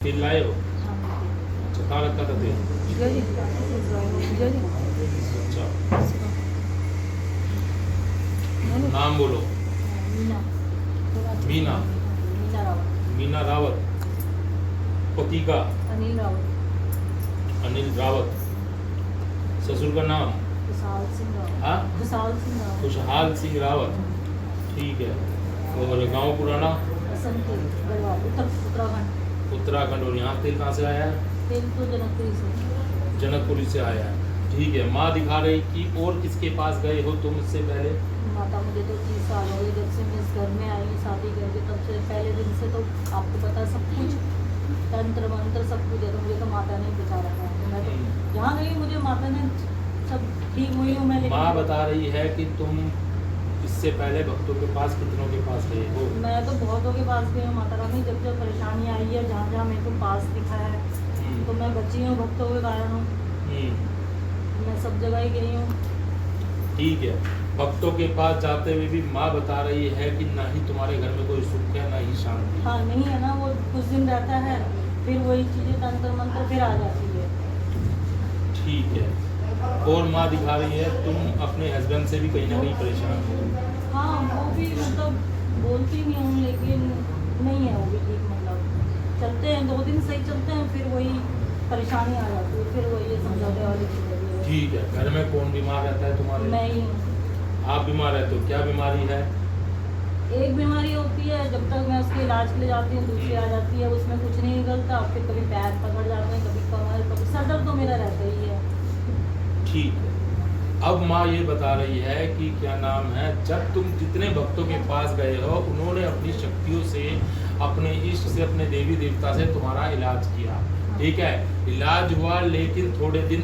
तेल लाए हो? अच्छा, कहाँ रखा था तेल? अच्छा, नाम बोलो। मीना। मीना रावत। पति का? अनिल रावत। ससुर का नाम? हाँ, खुशहाल सिंह रावत। ठीक है। और गांव पुराना? उत्तराखंड। और यहाँ तेल कहाँ से आया है? तेल तो जनकपुरी से आया है। ठीक है। माँ दिखा रही कि और किसके पास गए हो तुम इससे पहले? माता, मुझे तो 30 साल हो गए जब से मैं इस घर में आई हूँ, शादी करके तब से पहले दिन से तो आपको पता सब कुछ तंत्र मंत्र सब कुछ है, तो मुझे तो माता ने बचा रखा है। तो मैं तो जहाँ गई मुझे माता ने सब ठीक हुई हूँ मैं। माँ बता रही है कि तुम इससे पहले भक्तों के पास कितनों के पास गए हो? मैं तो बहुतों के पास गई हूँ माता रानी, जब जब परेशानी आई है, जहाँ जहाँ मेरे को पास दिखा है तो मैं बची हूँ भक्तों के कारण हूँ। मैं सब जगह ही गई हूँ। ठीक है। भक्तों के पास जाते हुए भी माँ बता रही है कि ना ही तुम्हारे घर में कोई सुख है ना ही शांति। हाँ, नहीं है ना, वो कुछ दिन रहता है फिर वही चीजें तंत्र मंत्र फिर आ जाती है। ठीक है। और माँ दिखा रही है तुम अपने हस्बैंड से भी कहीं ना कहीं परेशान हो। हाँ, वो भी मतलब बोलती नहीं हूँ लेकिन नहीं है वो भी ठीक, मतलब चलते हैं 2 दिन सही चलते हैं फिर वही परेशानी आ जाती है, फिर वही समझौते वाली चीज़। ठीक है। घर में कौन बीमार रहता है तुम्हारे? मैं ही हूँ। आप बीमार रहते हो? क्या बीमारी है? एक बीमारी होती है जब तक मैं उसके इलाज के लिए जाती हूँ, दूसरी आ जाती है उसमें कुछ नहीं निकलता, फिर कभी पैर पकड़ जाते हैं, कभी कमर, कभी सर दर्द तो मेरा रहता ही है। ठीक है। अब माँ ये बता रही है कि क्या नाम है, जब तुम जितने भक्तों के पास गए हो उन्होंने अपनी शक्तियों से, अपने इष्ट से, अपने देवी देवता से तुम्हारा इलाज किया। ठीक है। इलाज हुआ लेकिन थोड़े दिन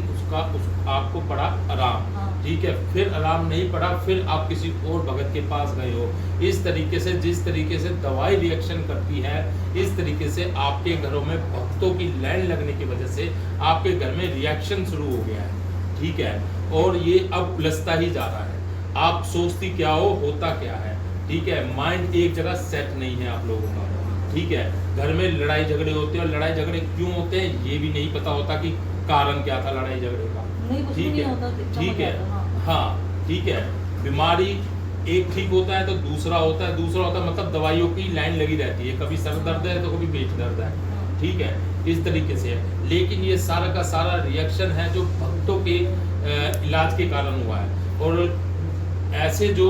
आपको पड़ा आराम। ठीक है। फिर आराम नहीं पड़ा, फिर आप किसी और भगत के पास गए हो। इस तरीके से, जिस तरीके से दवाई रिएक्शन करती है, इस तरीके से आपके घरों में भक्तों की लाइन लगने की वजह से आपके घर में रिएक्शन शुरू हो गया है। ठीक है। और ये अब उलझता ही जा रहा है। आप सोचती क्या हो, होता क्या है। ठीक है। माइंड एक जगह सेट नहीं है आप लोगों का। ठीक है। घर में लड़ाई झगड़े होते हैं और लड़ाई झगड़े क्यों होते हैं ये भी नहीं पता होता कि कारण क्या था लड़ाई झगड़े का। ठीक है। ठीक है। हाँ, ठीक है। बीमारी एक ठीक होता है तो दूसरा होता है, दूसरा होता है, मतलब दवाइयों की लाइन लगी रहती है, कभी सर दर्द है तो कभी पेट दर्द है। ठीक है। इस तरीके से है, लेकिन ये सारा का सारा रिएक्शन है जो भक्तों के इलाज के कारण हुआ है। और ऐसे जो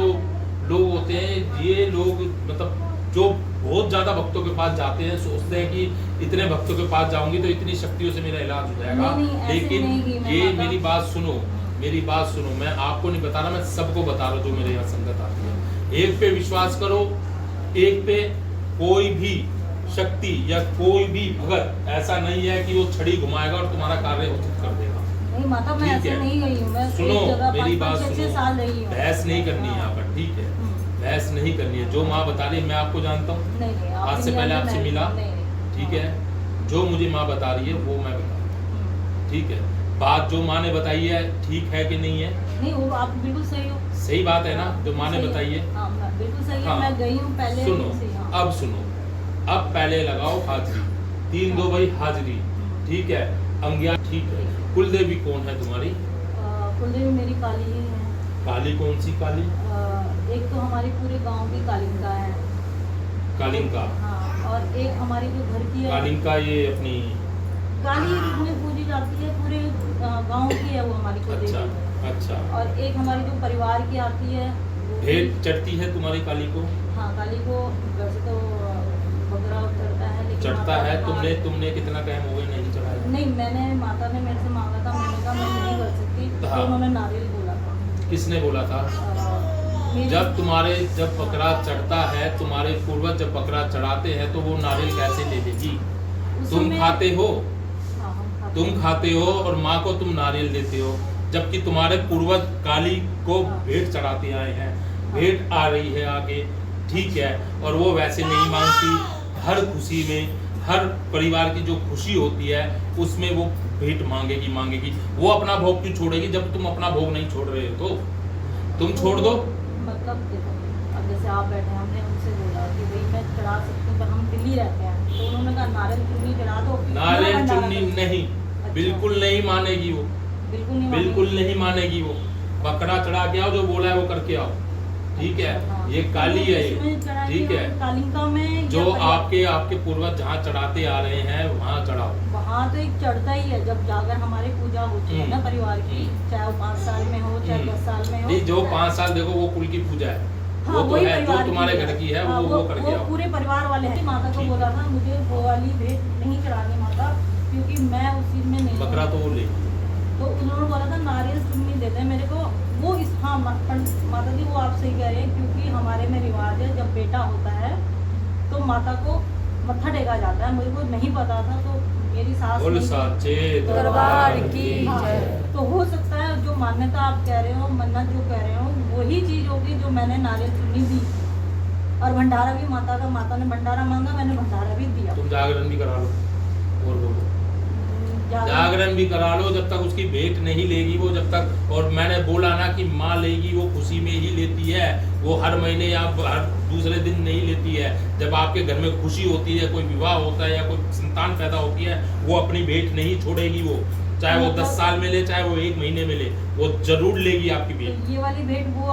लोग होते हैं, ये लोग मतलब जो बहुत ज़्यादा भक्तों के पास जाते हैं, सोचते हैं कि इतने भक्तों के पास जाऊंगी तो इतनी शक्तियों से मेरा इलाज हो जाएगा। लेकिन ये मेरी बात सुनो, मेरी बात सुनो, मैं आपको नहीं बता रहा, मैं सबको बता रहा हूँ जो मेरे यहाँ संगत आती है। एक पे विश्वास करो, एक पे कोई भी शक्ति या कोई भी भगत ऐसा नहीं है कि वो छड़ी घुमाएगा और तुम्हारा कार्य उचित कर देगा। नहीं माता, मैं ऐसे नहीं गई हूँ, मैं सुनो मेरी 5-5, बात 6-6 सुनो, साल रही हूँ। बहस नहीं करनी है यहाँ पर। ठीक है। बहस नहीं करनी है। जो माँ बता रही है मैं आपको जानता हूँ, आज से पहले आपसे मिला। ठीक है। जो मुझे माँ बता रही है वो मैं बता रहा हूँ। ठीक है। बात जो माँ ने बताई है ठीक है कि नहीं है? नहीं, वो आप बिल्कुल सही हो। सही बात है ना जो माँ ने बताई है? बिल्कुल सही है। मैं गई हूँ पहले। सुनो, अब सुनो, अब पहले लगाओ हाजिरी, 3-2 भाई हाजिरी। ठीक है। अंग्या। ठीक है। कुलदेवी कौन है तुम्हारी? कुलदेवी मेरी काली ही है। काली कौन सी काली? एक तो हमारी पूरे गांव की कालिंका है। कालिंका? हाँ, और एक हमारी जो घर की है कालिंका, ये अपनी काली रूप में पूजी जाती है, पूरे गांव की है वो हमारी कुलदेवी। अच्छा, अच्छा। और एक हमारी जो परिवार की आती है भेंट चढ़ती है तुम्हारी काली को? हाँ, काली को वैसे तो बकरा चढ़ता है, लेकिन चढ़ता है। तुमने कितना टाइम हो गया नहीं चढ़ाया? नहीं, मैंने माता ने मेरे से मांगा था, मैंने कहा मैं नहीं कर सकती, तो उन्होंने नारियल बोला था। किसने बोला था? जब बकरा चढ़ता है, तुम्हारे पूर्वज जब बकरा चढ़ाते हैं तो वो नारियल कैसे ले लेगी? तुम खाते हो, तुम खाते हो और माँ को तुम नारियल देते हो, जबकि तुम्हारे पूर्वज काली को भेंट चढ़ाते आए हैं। भेंट आ रही है आगे। ठीक है। और वो वैसे नहीं मांगती। हर खुशी में, हर परिवार की जो खुशी होती है उसमें वो भेंट मांगेगी। वो अपना भोग क्यों छोड़ेगी जब तुम अपना भोग नहीं छोड़ रहे हो? तो तुम छोड़ दो। मतलब देखो, अब जैसे आप बैठे हैं, हमने उनसे बोला कि भाई मैं चढ़ा सकती हूँ, पर हम दिल्ली रहते हैं। तो उन्होंने कहा नारियल चुन्नी चढ़ा दो। नारियल भंडारा चुन्नी करो। नहीं, अच्छा, बिल्कुल नहीं मानेगी वो, बिल्कुल नहीं बिल्कुल नहीं मानेगी वो। बकरा चढ़ा के आओ, जो बोला है वो करके आओ, ठीक है। हाँ। ये काली है ये, इसमें चढ़ाई ठीक है। कालिंका में जो या आपके पूर्वज जहाँ चढ़ाते आ रहे हैं वहाँ चढ़ाओ। वहाँ तो एक चढ़ता ही है, जब जाकर हमारी पूजा होती है ना परिवार की, चाहे वो 5 साल में हो चाहे 10 साल में हो। नहीं, जो 5 साल देखो वो कुल की पूजा है, हाँ, वो तो वही है जो परिवार तुम्हारे की घर की है, हाँ, वो करके आओ। पूरे परिवार वाले हैं। माता को ठीक। बोला था मुझे वो वाली भेंट नहीं चढ़ानी माता, क्योंकि मैं उस चीज में नहीं बकरा हूँ। तो वो ले, तो उन्होंने बोला था नारियल चुन्नी दे दे मेरे को। वो इस हाँ माता जी वो आप सही कह रहे हैं, क्योंकि हमारे में रिवाज है जब बेटा होता है तो माता को मत्था टेका जाता है। मुझे को नहीं पता था, तो मेरी सास बोल ने- साचे दरबार की हाँ, जय। तो हो सकता है जो मान्यता आप कह रहे हो, मन्नत जो कह रहे हो, वही चीज होगी जो मैंने नारियल चुन्नी दी। और भंडारा भी माता का, माता ने भंडारा मांगा, मैंने भंडारा भी दिया। तुम जागरण भी करा लो, और बोलो जागरण भी करा लो। जब तक उसकी भेंट नहीं लेगी वो, जब तक, और मैंने बोला ना कि माँ लेगी वो खुशी में ही लेती है, वो हर महीने या हर दूसरे दिन नहीं लेती है। जब आपके घर में खुशी होती है, कोई विवाह होता है या कोई संतान पैदा होती है, वो अपनी भेंट नहीं छोड़ेगी वो, चाहे वो 10 साल में ले, चाहे वो 1 महीने में ले, वो जरूर लेगी आपकी भेंट। तो ये वाली भेंट वो